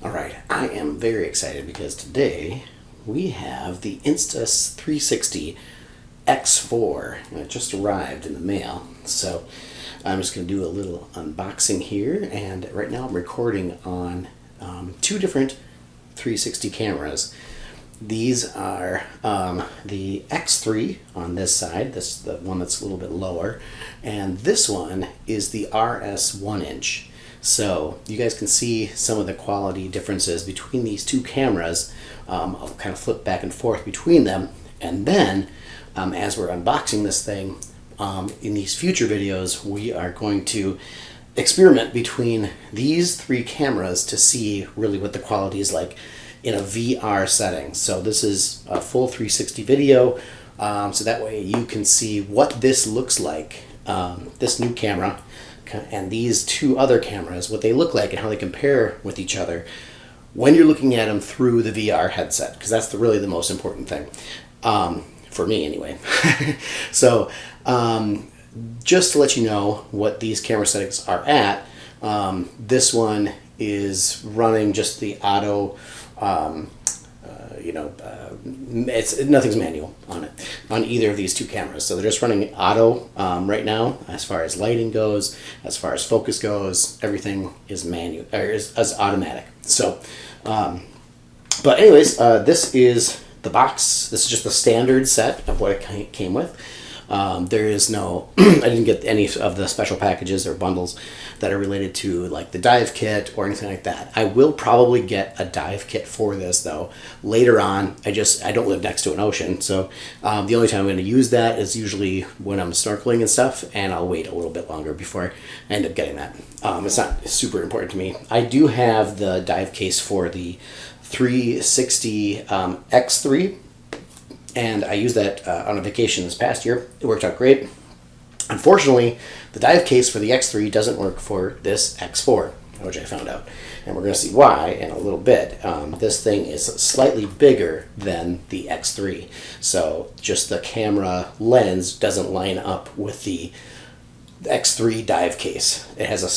All right, I am very excited because today we have the Insta360 X4. It just arrived in the mail, so I'm just going to do a little unboxing here. And right now I'm recording on two different 360 cameras. These are the X3 on this side, this the one that's a little bit lower, and this one is the RS 1-inch. So you guys can see some of the quality differences between these two cameras. I'll kind of flip back and forth between them, and then as we're unboxing this thing, in these future videos we are going to experiment between these three cameras to see really what the quality is like in a VR setting. So this is a full 360 video, so that way you can see what this looks like, this new camera and these two other cameras, what they look like and how they compare with each other when you're looking at them through the VR headset, because that's really the most important thing, for me anyway. So just to let you know what these camera settings are at, this one is running just the auto, nothing's manual on it, on either of these two cameras. So they're just running auto right now. As far as lighting goes, as far as focus goes, everything is manual, or is automatic. So, but anyways, this is the box. This is just the standard set of what it came with. There is no, I didn't get any of the special packages or bundles that are related to like the dive kit or anything like that. I will probably get a dive kit for this though later on. I don't live next to an ocean, so the only time I'm going to use that is usually when I'm snorkeling and stuff, and I'll wait a little bit longer before I end up getting that. It's not super important to me. I do have the dive case for the 360 X3. And I used that on a vacation this past year. It worked out great. Unfortunately, the dive case for the X3 doesn't work for this X4, which I found out. And we're going to see why in a little bit. This thing is slightly bigger than the X3. So just the camera lens doesn't line up with the X3 dive case. It has a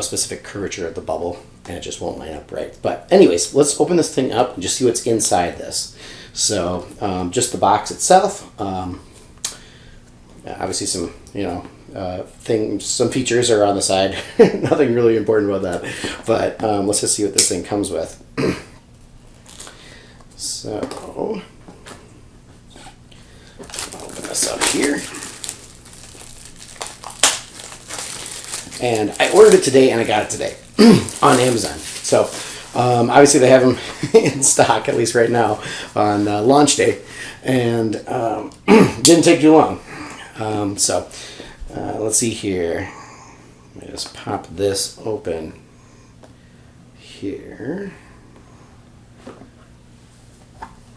specific curvature of the bubble, and it just won't line up right. But anyways, let's open this thing up and just see what's inside this. So just the box itself, obviously some some features are on the side. Nothing really important about that, but let's just see what this thing comes with. So I'll open this up here, and I ordered it today and I got it today on Amazon. So obviously they have them in stock, at least right now, on launch day, and didn't take too long. So let's see here. Let me just pop this open here.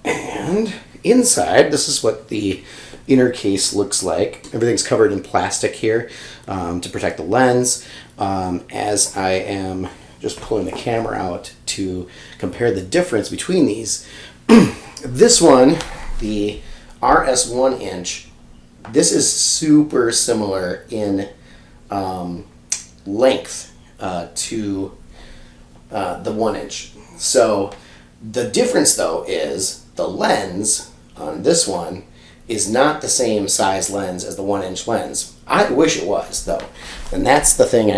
And inside, this is what the inner case looks like. Everything's covered in plastic here to protect the lens. As I am just pulling the camera out to compare the difference between these. This one, the RS 1-inch, this is super similar in length to the 1-inch. So the difference though is the lens on this one is not the same size lens as the 1-inch lens. I wish it was though. And that's the thing I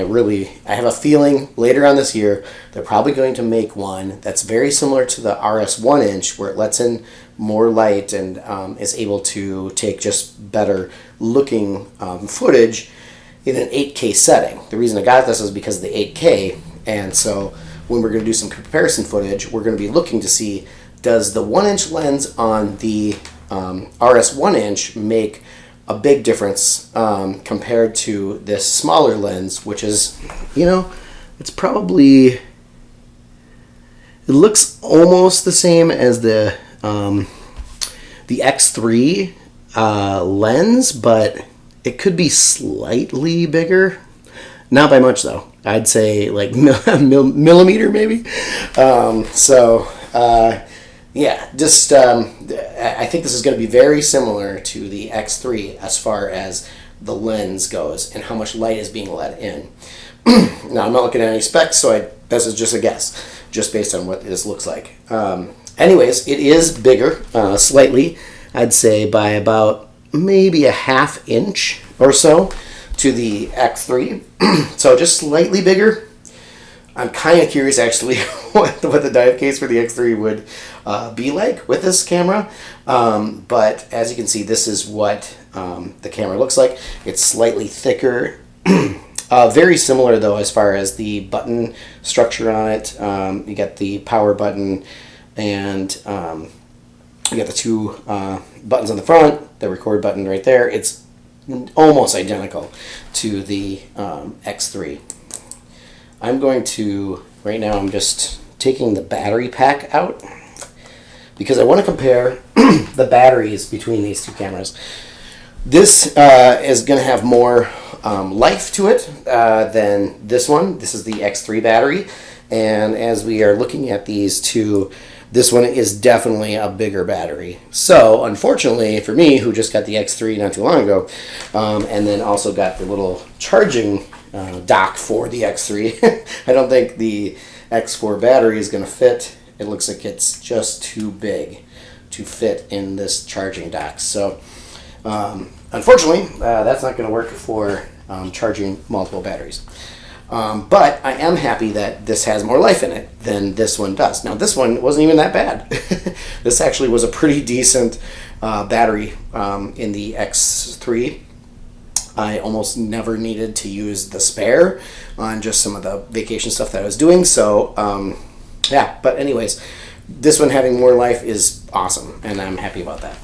have a feeling later on this year they're probably going to make one that's very similar to the RS 1-inch, where it lets in more light and is able to take just better looking footage in an 8K setting. The reason I got this is because of the 8K, and so when we're going to do some comparison footage, we're going to be looking to see, does the 1-inch lens on the RS 1-inch make a big difference compared to this smaller lens, which is, it's probably, it looks almost the same as the X3 lens, but it could be slightly bigger. Not by much though. I'd say like millimeter maybe. Yeah, just I think this is going to be very similar to the X3 as far as the lens goes and how much light is being let in. Now I'm not looking at any specs, so this is just a guess, just based on what this looks like. Anyways, it is bigger, slightly, I'd say by about maybe a ½ inch or so to the X3. So just slightly bigger. I'm kind of curious actually what the dive case for the X3 would be like with this camera. But as you can see, this is what the camera looks like. It's slightly thicker. Very similar though as far as the button structure on it. You got the power button and you got the two buttons on the front, the record button right there. It's almost identical to the X3. I'm going to, right now I'm just taking the battery pack out because I want to compare the batteries between these two cameras. This is going to have more life to it than this one. This is the X3 battery, and as we are looking at these two, this one is definitely a bigger battery. So unfortunately for me, who just got the X3 not too long ago, and then also got the little charging dock for the X3, I don't think the X4 battery is going to fit. It looks like it's just too big to fit in this charging dock. So unfortunately, that's not going to work for charging multiple batteries. But I am happy that this has more life in it than this one does. Now, this one wasn't even that bad. This actually was a pretty decent battery in the X3. I almost never needed to use the spare on just some of the vacation stuff that I was doing. So, yeah, but anyways, this one having more life is awesome, and I'm happy about that.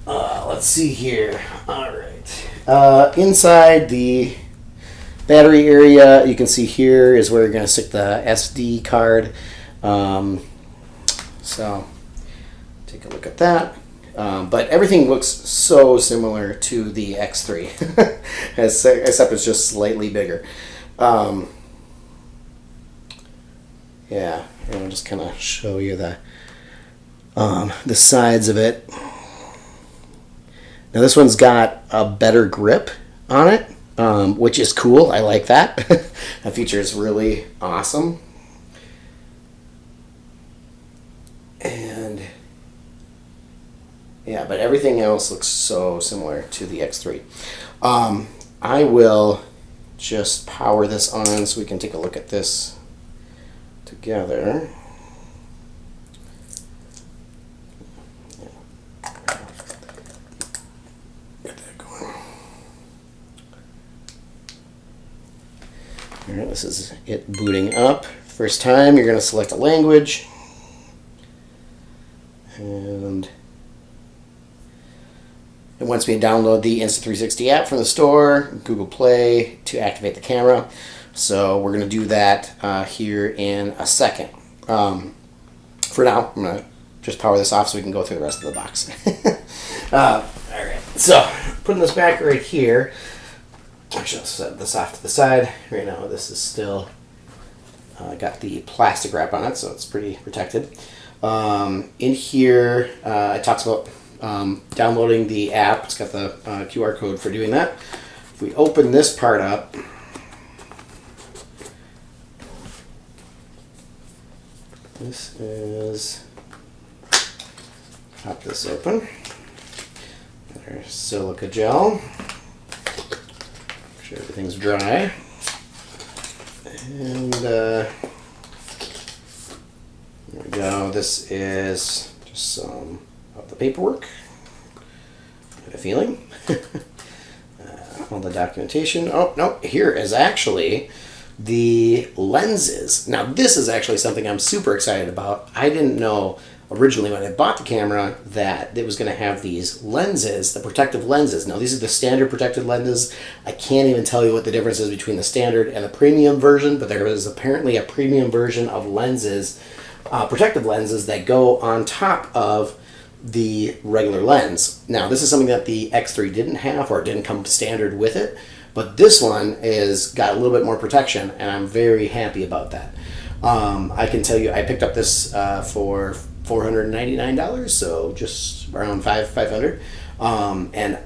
Let's see here. All right. Inside the battery area, you can see here is where you're going to stick the SD card. So take a look at that. But everything looks so similar to the X3, except it's just slightly bigger. Yeah, and I'll just kind of show you the sides of it. Now this one's got a better grip on it, which is cool. I like that. That feature is really awesome. And yeah, but everything else looks so similar to the X3. I will just power this on so we can take a look at this together. Get that going. All right, this is it booting up. First time, you're going to select a language. And it wants me to download the Insta360 app from the store, Google Play, to activate the camera. So we're going to do that here in a second. For now, I'm going to just power this off so we can go through the rest of the box. All right, so putting this back right here. Actually, I'll set this off to the side. Right now, this is still got the plastic wrap on it, so it's pretty protected. In here, it talks about downloading the app. It's got the QR code for doing that. If we open this part up, this is, pop this open. There's silica gel. Make sure everything's dry. And there we go. This is just some of the paperwork. I have a feeling. All the documentation. Oh, no, here is actually the lenses. Now, this is actually something I'm super excited about. I didn't know originally when I bought the camera that it was going to have these lenses, the protective lenses. Now, these are the standard protective lenses. I can't even tell you what the difference is between the standard and the premium version, but there is apparently a premium version of lenses, protective lenses that go on top of the regular lens. Now, this is something that the X3 didn't have, or didn't come standard with it, but this one is got a little bit more protection, and I'm very happy about that. I can tell you, I picked up this for $499, so just around $500, and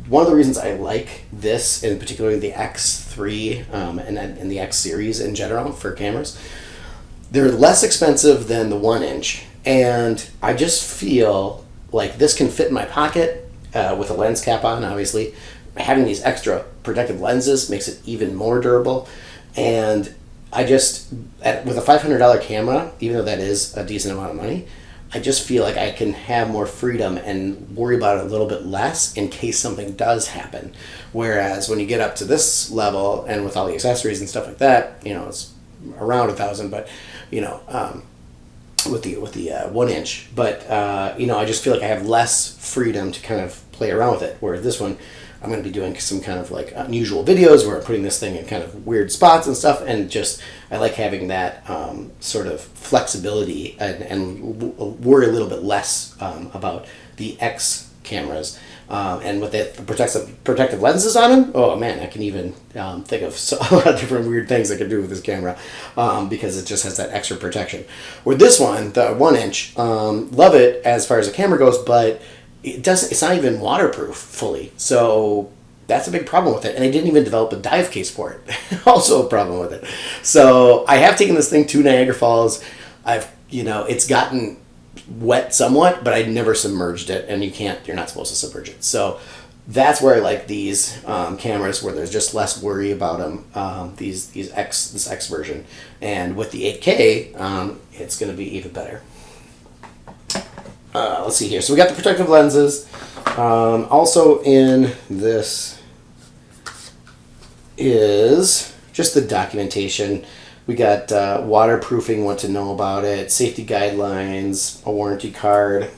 one of the reasons I like this, and particularly the X3 and the X series in general for cameras, they're less expensive than the 1-inch, and I just feel like this can fit in my pocket with a lens cap on. Obviously, having these extra protective lenses makes it even more durable, and I just with a $500 camera, even though that is a decent amount of money, I just feel like I can have more freedom and worry about it a little bit less in case something does happen. Whereas when you get up to this level and with all the accessories and stuff like that, it's around $1,000, but with the 1-inch. But I just feel like I have less freedom to kind of play around with it. Whereas this one, I'm going to be doing some kind of like unusual videos where I'm putting this thing in kind of weird spots and stuff, and just I like having that sort of flexibility and worry a little bit less about the X cameras. And with the protective lenses on them, oh man, I can even think of a lot of different weird things I can do with this camera because it just has that extra protection. With this one, the 1-inch, love it as far as the camera goes, but it's not even waterproof fully, so that's a big problem with it. And I didn't even develop a dive case for it. Also a problem with it. So I have taken this thing to Niagara Falls. It's gotten wet somewhat, but I never submerged it, and you're not supposed to submerge it. So that's where I like these cameras, where there's just less worry about them. This X version, and with the 8K, it's going to be even better. Let's see here. So we got the protective lenses. Also in this is just the documentation. We got waterproofing, what to know about it, safety guidelines, a warranty card.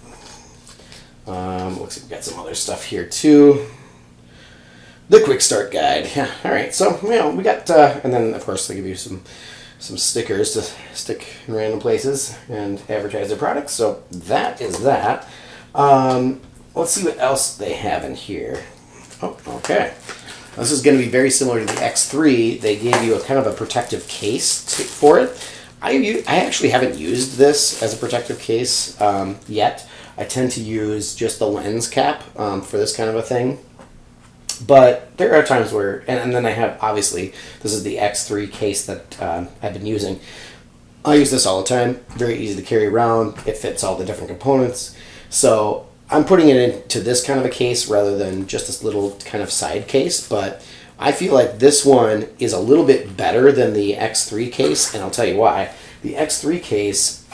Looks like we got some other stuff here too. The quick start guide. Yeah. All right. So we got, and then of course they give you some stickers to stick in random places and advertise their products. So that is that. Let's see what else they have in here. Oh, okay. This is going to be very similar to the X3. They gave you a kind of a protective case for it. I actually haven't used this as a protective case yet. I tend to use just the lens cap for this kind of a thing. But there are times where, and then I have, obviously, this is the X3 case that I've been using. I use this all the time. Very easy to carry around. It fits all the different components. So I'm putting it into this kind of a case rather than just this little kind of side case. But I feel like this one is a little bit better than the X3 case, and I'll tell you why. The X3 case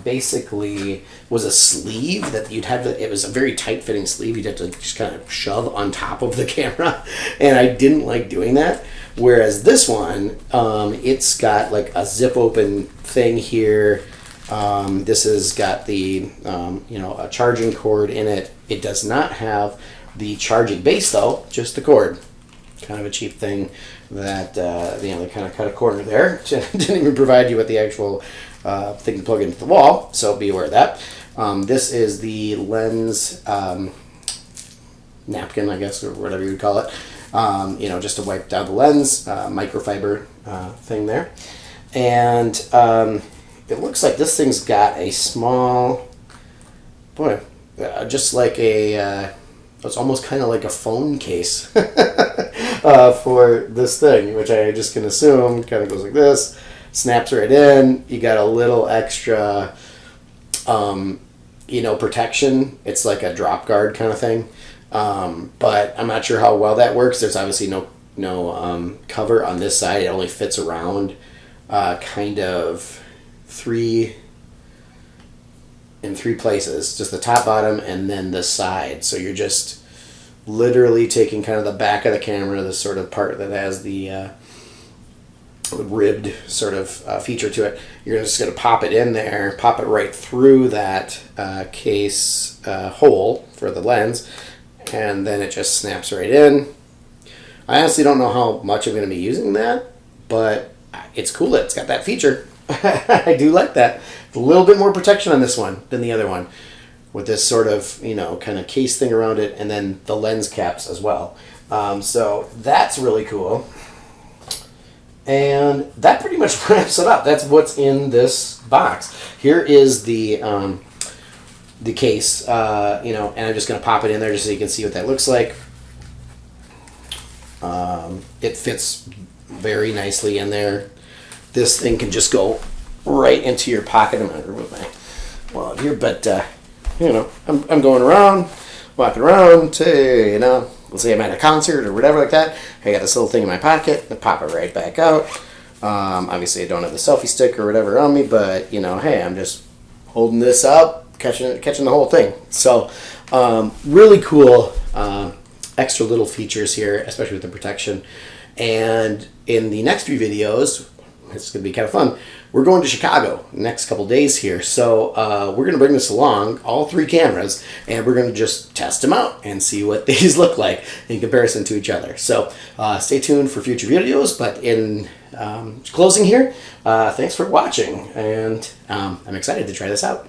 basically was a sleeve that you'd have to, it was a very tight fitting sleeve you'd have to just kind of shove on top of the camera, and I didn't like doing that. Whereas this one, it's got like a zip open thing here. This has got the a charging cord in it. It does not have the charging base though, just the cord. Kind of a cheap thing that they kind of cut a corner there. Didn't even provide you with the actual thing to plug into the wall, so be aware of that. This is the lens napkin, I guess, or whatever you would call it. Just to wipe down the lens, microfiber thing there. And it looks like this thing's got a small, just like it's almost kind of like a phone case for this thing, which I just can assume kind of goes like this, snaps right in. You got a little extra, protection. It's like a drop guard kind of thing, but I'm not sure how well that works. There's obviously no cover on this side. It only fits around kind of in three places, just the top, bottom, and then the side. So you're just literally taking kind of the back of the camera, the sort of part that has the ribbed sort of feature to it. You're just going to pop it in there, pop it right through that case hole for the lens, and then it just snaps right in. I honestly don't know how much I'm going to be using that, but it's cool that it's got that feature. I do like that. A little bit more protection on this one than the other one, with this sort of, kind of case thing around it, and then the lens caps as well. So that's really cool. And that pretty much wraps it up. That's what's in this box. Here is the case, and I'm just going to pop it in there just so you can see what that looks like. It fits very nicely in there. This thing can just go right into your pocket. I'm going to remove my wallet here, but you know, I'm going around, walking around, say, you know, let's say I'm at a concert or whatever like that. I got this little thing in my pocket, I pop it right back out. Obviously I don't have the selfie stick or whatever on me, but you know, hey, I'm just holding this up, catching the whole thing. So really cool extra little features here, especially with the protection. And in the next few videos, it's going to be kind of fun. We're going to Chicago next couple days here. So we're going to bring this along, all 3 cameras, and we're going to just test them out and see what these look like in comparison to each other. So stay tuned for future videos. But in closing here, thanks for watching. And I'm excited to try this out.